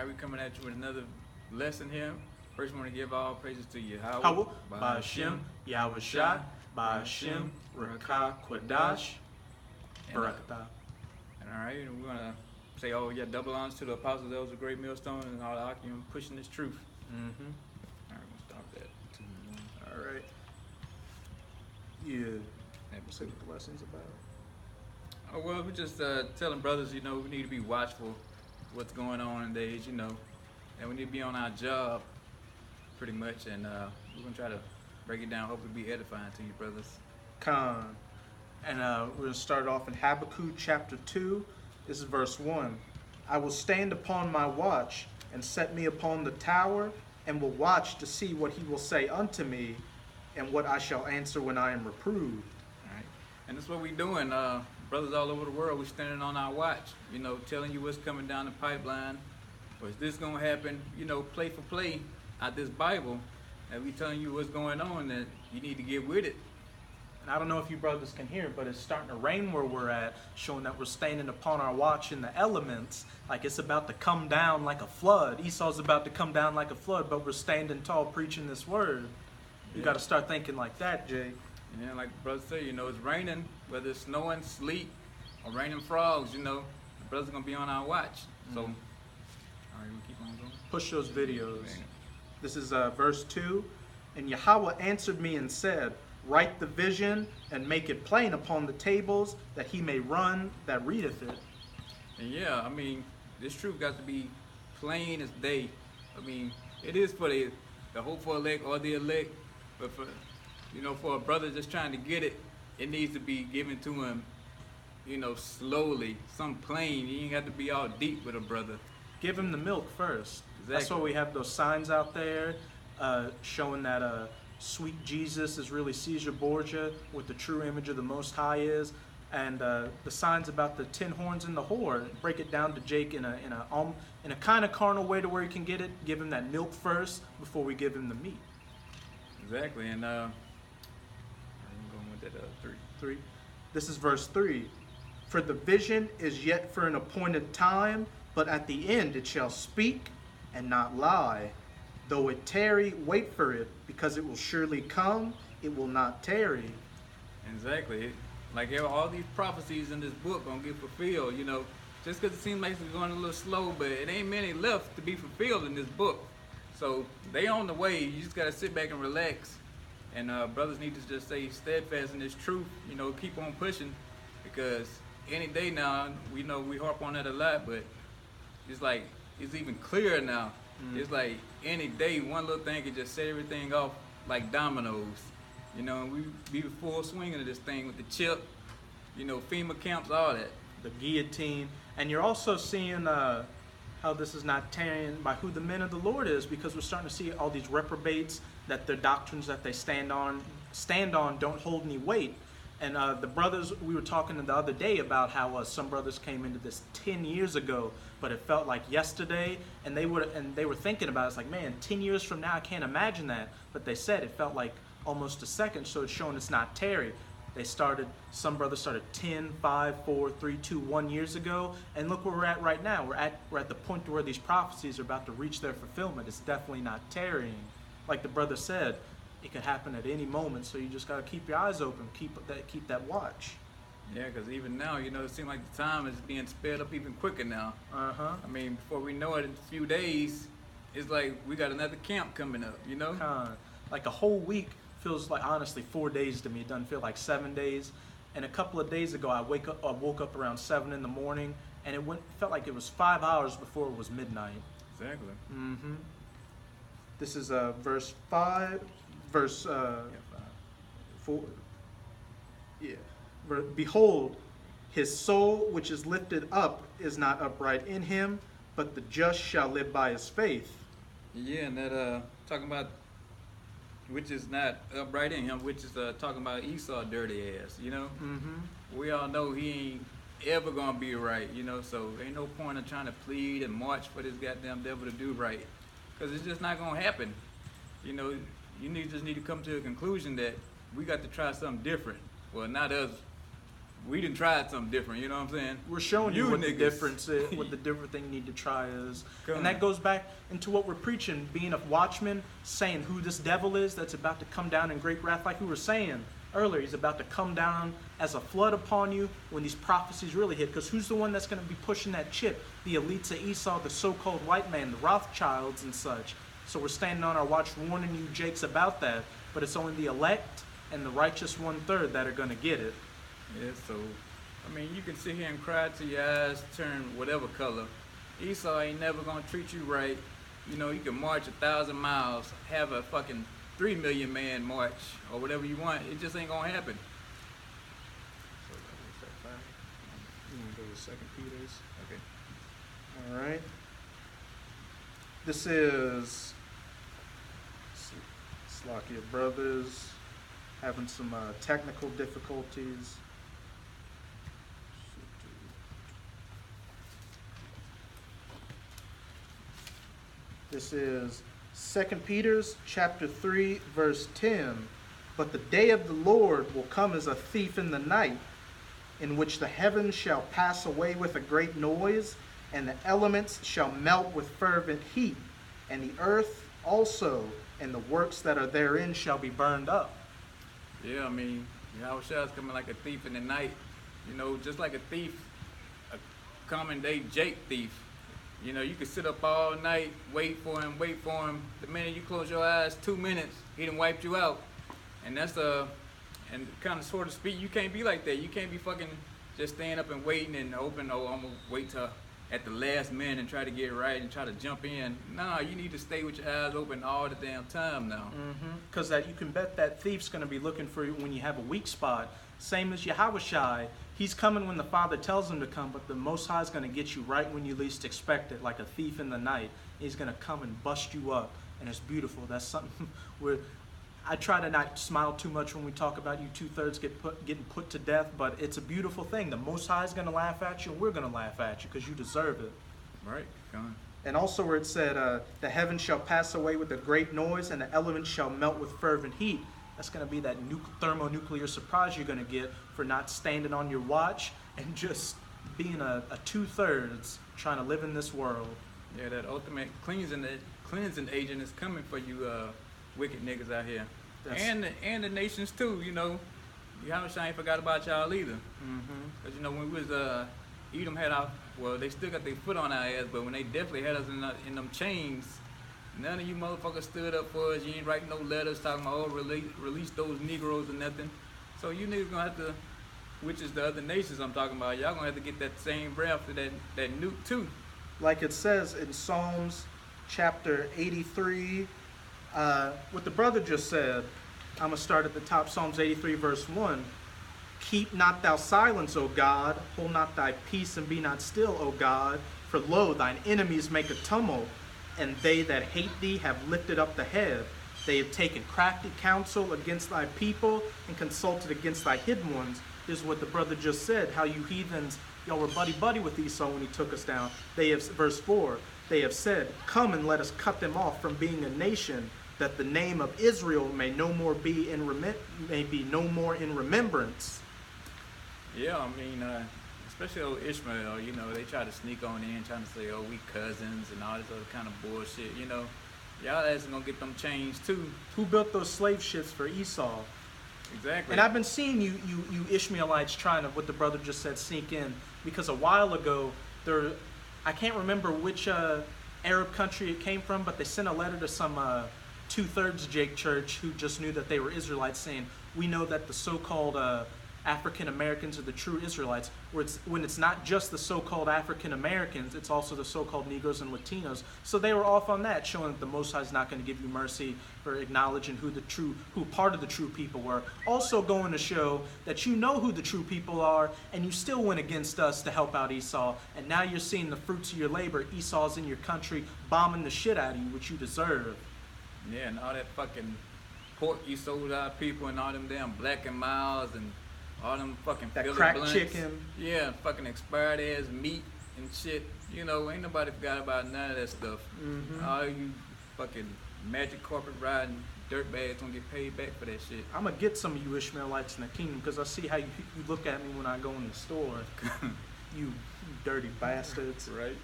right, we coming at you with another lesson here. First, we want to give all praises to Yahweh, Hawa, Ba'Hashem, Yahweh Shai, Ba'Hashem, Rakah, Kwadash, Barakatah. And all right, and we're going to say, oh, yeah, double honors to the apostles, those of Great Millstone, and all the Akim pushing this truth. Mm-hmm. All right, we'll stop that. 2, 1. All right. Yeah. What's the blessings about? Oh, well, we're just telling brothers, we need to be watchful what's going on in days, and we need to be on our job pretty much, and we're going to try to break it down, hopefully be edifying to you, brothers. Khan. And we're going to start off in Habakkuk chapter 2. This is verse 1. I will stand upon my watch and set me upon the tower, and will watch to see what he will say unto me, and what I shall answer when I am reproved. All right. And that's what we're doing. Brothers all over the world, we're standing on our watch, telling you what's coming down the pipeline. Or is this going to happen, play for play out this Bible. And we telling you what's going on, that you need to get with it. And I don't know if you brothers can hear, but it's starting to rain where we're at, showing that we're standing upon our watch in the elements, like it's about to come down like a flood. Esau's about to come down like a flood, but we're standing tall preaching this word. You got to start thinking like that, Jay. Yeah, like the brother said, it's raining, whether it's snowing, sleet, or raining frogs, the brother's going to be on our watch. So, all right, we'll keep on going. Push those videos. Okay. This is verse 2. And Yahweh answered me and said, write the vision and make it plain upon the tables, that he may run that readeth it. And yeah, this truth got to be plain as day. It is for the hopeful elect or the elect, but for a brother just trying to get it, it needs to be given to him, slowly, some plain. You ain't got to be all deep with a brother. Give him the milk first. Exactly. That's why we have those signs out there showing that sweet Jesus is really Caesar Borgia, what the true image of the Most High is, and the signs about the 10 horns and the whore. Break it down to Jake in a kind of carnal way to where he can get it. Give him that milk first before we give him the meat. Exactly, and I'm going with that 3. This is verse 3. For the vision is yet for an appointed time, but at the end it shall speak and not lie. Though it tarry, wait for it, because it will surely come, it will not tarry. Exactly. Like all these prophecies in this book gonna get fulfilled, just because it seems like it's going a little slow, but it ain't many left to be fulfilled in this book. So they on the way. You just gotta sit back and relax. And brothers need to just stay steadfast in this truth, keep on pushing, because any day now, we harp on that a lot, but it's like, it's even clearer now. It's like any day, one little thing could just set everything off like dominoes. And we be full swing into this thing with the chip, FEMA camps, all that. The guillotine. And you're also seeing how this is not tarrying by who the men of the Lord is, because we're starting to see all these reprobates, that their doctrines that they stand on don't hold any weight. And the brothers, we were talking the other day about how some brothers came into this 10 years ago, but it felt like yesterday, and they were thinking about it. It's like, man, 10 years from now, I can't imagine that. But they said it felt like almost a second, so it's showing it's not tarry. Some brothers started 10, 5, 4, 3, 2, 1 years ago, and look where we're at right now. We're at the point where these prophecies are about to reach their fulfillment. It's definitely not tarrying. Like the brother said, it could happen at any moment, so you just got to keep your eyes open, keep that watch. Yeah, because even now, it seems like the time is being sped up even quicker now. Before we know it, in a few days, it's like we got another camp coming up, Like a whole week feels like, honestly, 4 days to me. It doesn't feel like 7 days. And a couple of days ago, I woke up around 7 in the morning, and felt like it was 5 hours before it was midnight. Exactly. Mm-hmm. This is verse 5. Verse 4. Yeah. Behold, his soul which is lifted up is not upright in him, but the just shall live by his faith. Yeah, and that talking about which is not upright in him, which is talking about Esau dirty ass, We all know he ain't ever gonna be right, so ain't no point in trying to plead and march for this goddamn devil to do right, because it's just not gonna happen. You just need to come to a conclusion that we got to try something different. Well, not us, we done tried something different. You know what I'm saying? We're showing you what the niggas. difference is, what the different thing you need to try is. Come And that on. goes back into what we're preaching, being a watchman, saying who this devil is that's about to come down in great wrath. Like we were saying earlier, he's about to come down as a flood upon you when these prophecies really hit. Because who's the one that's going to be pushing that chip? The elites of Esau, the so-called white man, the Rothschilds and such. So we're standing on our watch warning you jakes about that. But it's only the elect and the righteous 1/3 that are going to get it. Yeah, so, I mean, you can sit here and cry till your eyes turn whatever color. Esau ain't never gonna treat you right. You know, you can march 1,000 miles, have a fucking 3 million man march, or whatever you want. It just ain't gonna happen. You want to go to 2 Peter's? Okay. All right. This is Slakia Brothers having some technical difficulties. This is 2 Peter's chapter 3, verse 10. But the day of the Lord will come as a thief in the night, in which the heavens shall pass away with a great noise, and the elements shall melt with fervent heat, and the earth also and the works that are therein shall be burned up. Yeah, I mean, Yahushua's coming like a thief in the night. You know, just like a thief, a common day Jake thief. You know, you can sit up all night, wait for him. The minute you close your eyes, 2 minutes, he done wiped you out. And that's and kind of sort of speak, you can't be like that. You can't be fucking just staying up and waiting and hoping, oh, I'm gonna wait till at the last minute and try to get right and try to jump in. Nah, you need to stay with your eyes open all the damn time now. Because that you can bet that thief's going to be looking for you when you have a weak spot. Same as Yahushai. He's coming when the Father tells him to come, but the Most High is going to get you right when you least expect it, like a thief in the night. He's going to come and bust you up, and it's beautiful. That's something where I try to not smile too much when we talk about you 2/3 getting put to death, but it's a beautiful thing. The Most High is going to laugh at you, and we're going to laugh at you because you deserve it. Right, come on. And also where it said, the heavens shall pass away with a great noise, and the elements shall melt with fervent heat. That's going to be that thermonuclear surprise you're going to get for not standing on your watch and just being a 2/3 trying to live in this world. Yeah, that ultimate cleansing agent is coming for you wicked niggas out here. And the nations too, you know. Yahushua ain't forgot about y'all either. Because, you know, when we was, Edom had they still got their foot on our ass, but when they definitely had us in them chains, none of you motherfuckers stood up for us. You ain't writing no letters talking about, oh, release those Negroes or nothing. So you niggas gonna have to, which is the other nations I'm talking about, y'all gonna have to get that same breath to that nuke too. Like it says in Psalms chapter 83, what the brother just said, I'm going to start at the top, Psalms 83 verse 1. Keep not thou silence, O God, hold not thy peace and be not still, O God, for lo, thine enemies make a tumult, and they that hate thee have lifted up the head. They have taken crafty counsel against thy people and consulted against thy hidden ones. This is what the brother just said, how you heathens, y'all were buddy-buddy with Esau when he took us down. They have, verse 4, they have said, come and let us cut them off from being a nation, that the name of Israel may no more be in remembrance. Yeah, I mean, especially old Ishmael, you know, they try to sneak on in, trying to say, oh, we cousins and all this other kind of bullshit, you know. Y'all ass gonna get them chains too. Who built those slave ships for Esau? Exactly. And I've been seeing you Ishmaelites trying to, what the brother just said, sink in. Because a while ago, I can't remember which Arab country it came from, but they sent a letter to some 2/3 Jake church who just knew that they were Israelites, saying, we know that the so-called African Americans are the true Israelites, when it's not just the so-called African Americans, it's also the so-called Negroes and Latinos. So they were off on that, showing that the Most High is not going to give you mercy for acknowledging who part of the true people were. Also going to show that you know who the true people are, and you still went against us to help out Esau. And now you're seeing the fruits of your labor. Esau's in your country bombing the shit out of you, which you deserve. Yeah, and all that fucking pork you sold our people, and all them damn Black and Miles, and all them fucking that Philly crack blunts. chicken. Yeah, fucking expired ass meat and shit. You know, ain't nobody forgot about none of that stuff. All you fucking magic carpet riding, dirtbags gonna get paid back for that shit. I'm gonna get some of you Ishmaelites in the kingdom because I see how you look at me when I go in the store. You dirty bastards. Right?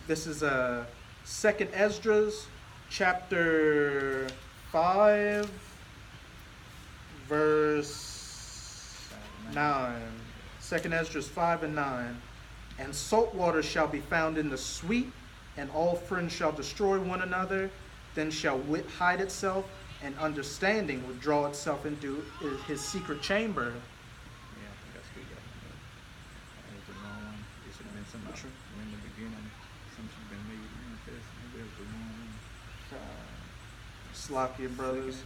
This is 2nd Esdras, chapter 5, verse 9. 2nd Esdras 5 and 9. And salt water shall be found in the sweet, and all friends shall destroy one another. Then shall wit hide itself, and understanding withdraw itself into his secret chamber. Yeah, I think that's good. That was the wrong one. It should have been some Sure. in the beginning. Some should have been made manifest. Maybe that was the wrong one. Slakia brothers.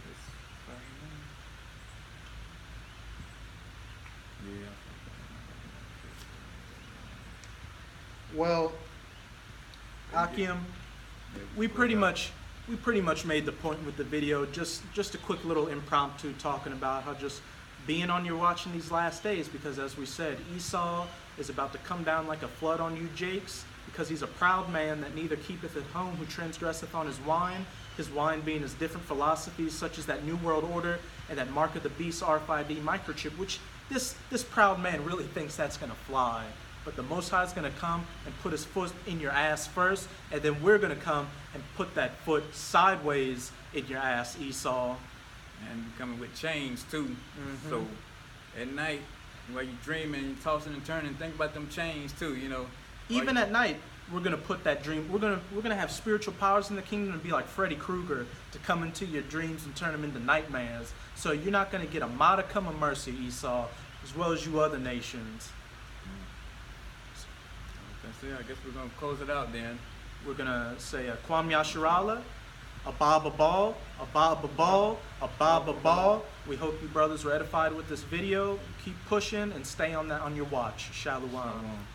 Yeah. Well, Akim, we pretty much made the point with the video. Just a quick little impromptu talking about how just being on your watch in these last days, because as we said, Esau is about to come down like a flood on you, Jakes, because he's a proud man that neither keepeth at home, who transgresseth on his wine being his different philosophies, such as that New World Order and that Mark of the Beast RFID microchip, which this proud man really thinks that's going to fly. But the Most High is going to come and put his foot in your ass first, and then we're going to come and put that foot sideways in your ass, Esau. And you coming with chains too. Mhm. So at night, while you dreaming, you tossing and turning, think about them chains too. You know. Even at night, we're gonna put that dream. We're gonna have spiritual powers in the kingdom and be like Freddy Krueger to come into your dreams and turn them into nightmares. So you're not gonna get a modicum of mercy, Esau, as well as you other nations. That's it. I guess we're gonna close it out then. We're gonna say Kwam Yasharala, Abba Babal, Abba Babal, Abba Babal. We hope you brothers were edified with this video. Keep pushing and stay on your watch. Shalom. Shalom.